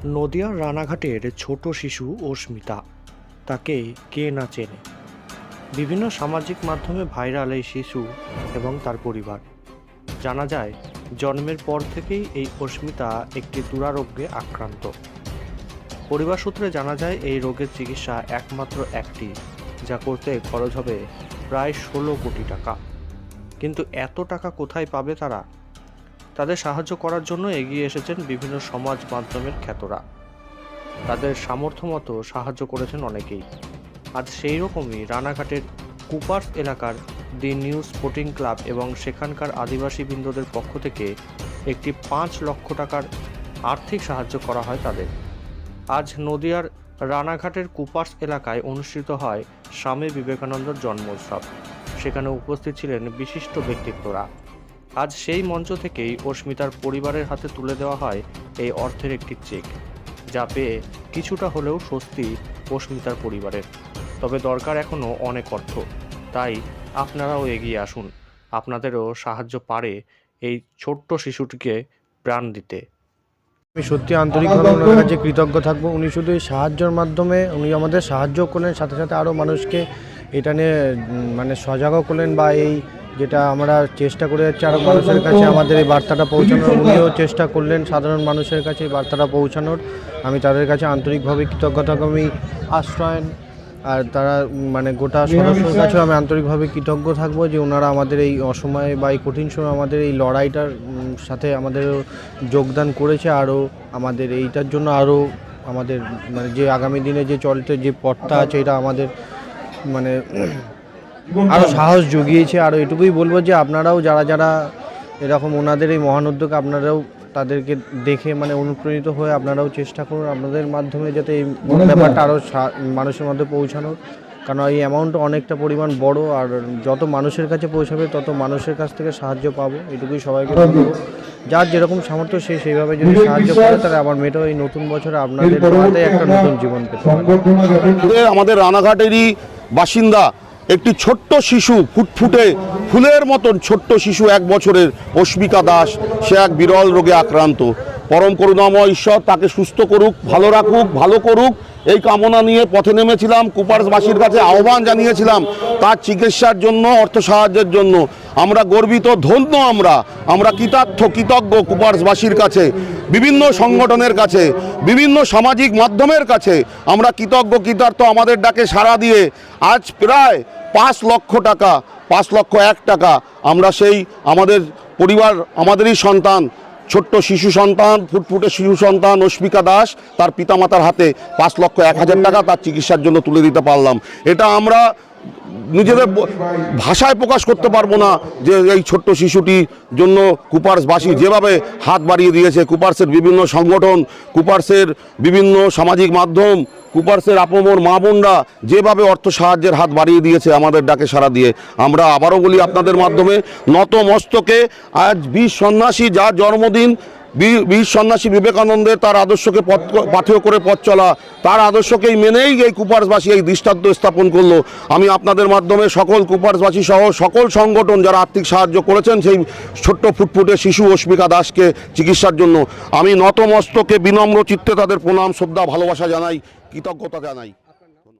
নদিয়ার রানাঘাটের ছোট শিশু অস্মিতা, তাকে কে না চেনে। বিভিন্ন সামাজিক মাধ্যমে ভাইরাল এই শিশু এবং তার পরিবার। জানা যায়, জন্মের পর থেকেই এই অস্মিতা একটি দুরারোগ্যে আক্রান্ত। পরিবার সূত্রে জানা যায়, এই রোগের চিকিৎসা একমাত্র একটি, যা করতে খরচ হবে প্রায় 16 কোটি টাকা। কিন্তু এত টাকা কোথায় পাবে তারা? তাদের সাহায্য করার জন্য এগিয়ে এসেছেন বিভিন্ন সমাজ মাধ্যমের খ্যাতরা। তাদের সামর্থ্য মতো সাহায্য করেছেন অনেকেই। আজ সেই রকমই রানাঘাটের কুপার্স এলাকার দি নিউ স্পোর্টিং ক্লাব এবং সেখানকার আদিবাসী বৃন্দদের পক্ষ থেকে একটি 5 লক্ষ টাকার আর্থিক সাহায্য করা হয় তাদের। আজ নদিয়ার রানাঘাটের কুপার্স এলাকায় অনুষ্ঠিত হয় স্বামী বিবেকানন্দর জন্মোৎসব। সেখানে উপস্থিত ছিলেন বিশিষ্ট ব্যক্তিত্বরা। আজ সেই মঞ্চ থেকেই অস্মিতার পরিবারের হাতে তুলে দেওয়া হয় এই অর্থের একটি চেক, যা পেয়ে কিছুটা হলেও স্বস্তি অস্মিতার পরিবারের। তবে দরকার এখনও অনেক অর্থ, তাই আপনারাও এগিয়ে আসুন। আপনাদেরও সাহায্য পারে এই ছোট্ট শিশুটিকে প্রাণ দিতে। আমি সত্যি আন্তরিকভাবে ওনার কাছে কৃতজ্ঞ থাকবো। উনি শুধু এই সাহায্যের মাধ্যমে উনি আমাদের সাহায্য করলেন, সাথে সাথে আরও মানুষকে এটা নিয়ে সজাগও করলেন, বা এই যেটা আমরা চেষ্টা করে যাচ্ছি আরও মানুষের কাছে আমাদের এই বার্তাটা পৌঁছানোর, উনিও চেষ্টা করলেন সাধারণ মানুষের কাছে এই বার্তাটা পৌঁছানোর। আমি তাদের কাছে আন্তরিকভাবে কৃতজ্ঞ থাকবো। আমি আশ্রয়ন আর তারা গোটা সদস্যের কাছেও আমি আন্তরিকভাবে কৃতজ্ঞ থাকবো যে ওনারা আমাদের এই অসময়ে বা এই কঠিন সময় আমাদের এই লড়াইটার সাথে আমাদের যোগদান করেছে। আরও আমাদের এইটার জন্য আরও আমাদের যে আগামী দিনে যে চলতে যে পথটা আছে, এটা আমাদের আরও সাহস জুগিয়েছে। আরও এটুকুই বলবো যে আপনারাও যারা যারা এরকম ওনাদের এই মহান উদ্যোগ, আপনারাও তাদেরকে দেখে অনুপ্রাণিত হয়ে আপনারাও চেষ্টা করুন আপনাদের মাধ্যমে যাতে এই ব্যাপারটা আরও মানুষের মধ্যে পৌঁছানোর। কারণ এই অ্যামাউন্ট অনেকটা পরিমাণ বড়, আর যত মানুষের কাছে পৌঁছাবে তত মানুষের কাছ থেকে সাহায্য পাবো। এটুকুই সবাইকে বলবো, যার যেরকম সামর্থ্য সে সেইভাবে যদি সাহায্য করে, তাহলে আমার মেয়েটাও এই নতুন বছরে আপনাদের হাতে একটা নতুন জীবন পেতে পারে। আমাদের রানাঘাটেরই বাসিন্দা একটি ছোট্ট শিশু, ফুটফুটে ফুলের মতন ছোট্ট শিশু, 1 বছরের অস্মিকা দাস, সে এক বিরল রোগে আক্রান্ত। পরম করুণাময় ঈশ্বর তাকে সুস্থ করুক, ভালো রাখুক, ভালো করুক, এই কামনা নিয়ে পথে নেমেছিলাম। কুপার্সবাসীর কাছে আহ্বান জানিয়েছিলাম তার চিকিৎসার জন্য, অর্থ সাহায্যের জন্য। আমরা গর্বিত, ধন্য, আমরা কৃতজ্ঞ কুপার্সবাসীর কাছে, বিভিন্ন সংগঠনের কাছে, বিভিন্ন সামাজিক মাধ্যমের কাছে আমরা কৃতজ্ঞ। আমাদের ডাকে সাড়া দিয়ে আজ প্রায় 5 লক্ষ টাকা, 5 লক্ষ 1 টাকা আমরা সেই আমাদের পরিবার, আমাদেরই সন্তান, ছোট্ট শিশু সন্তান, ফুটফুটে শিশু সন্তান অস্মিকা দাস, তার পিতামাতার হাতে 5 লক্ষ 1 হাজার টাকা তার চিকিৎসার জন্য তুলে দিতে পারলাম। এটা আমরা নিজেদের ভাষায় প্রকাশ করতে পারবো না যে এই ছোট্ট শিশুটির জন্য কুপার্সবাসী যেভাবে হাত বাড়িয়ে দিয়েছে। কুপার্সের বিভিন্ন সংগঠন, কুপার্সের বিভিন্ন সামাজিক মাধ্যম, কুপার্সের আপমর মা বোনরা যেভাবে অর্থ সাহায্যের হাত বাড়িয়ে দিয়েছে আমাদের ডাকে সাড়া দিয়ে, আমরা আবারও বলি আপনাদের মাধ্যমে নত মস্তকে আজ বীর সন্ন্যাসী, যার জন্মদিন, বীর সন্ন্যাসী বিবেকানন্দের, তার আদর্শকে পাথেয় করে পথ চলা, তার আদর্শকেই মেনেই এই কুপার্সবাসী এই দৃষ্টান্ত স্থাপন করলো। আমি আপনাদের মাধ্যমে সকল কুপার্সবাসী সহ সকল সংগঠন যারা আর্থিক সাহায্য করেছেন সেই ছোট্ট ফুটফুটে শিশু অস্মিকা দাসকে চিকিৎসার জন্য, আমি নতমস্তকে বিনম্র চিত্তে তাদের প্রণাম, শ্রদ্ধা, ভালোবাসা জানাই, কৃতজ্ঞতা জানাই।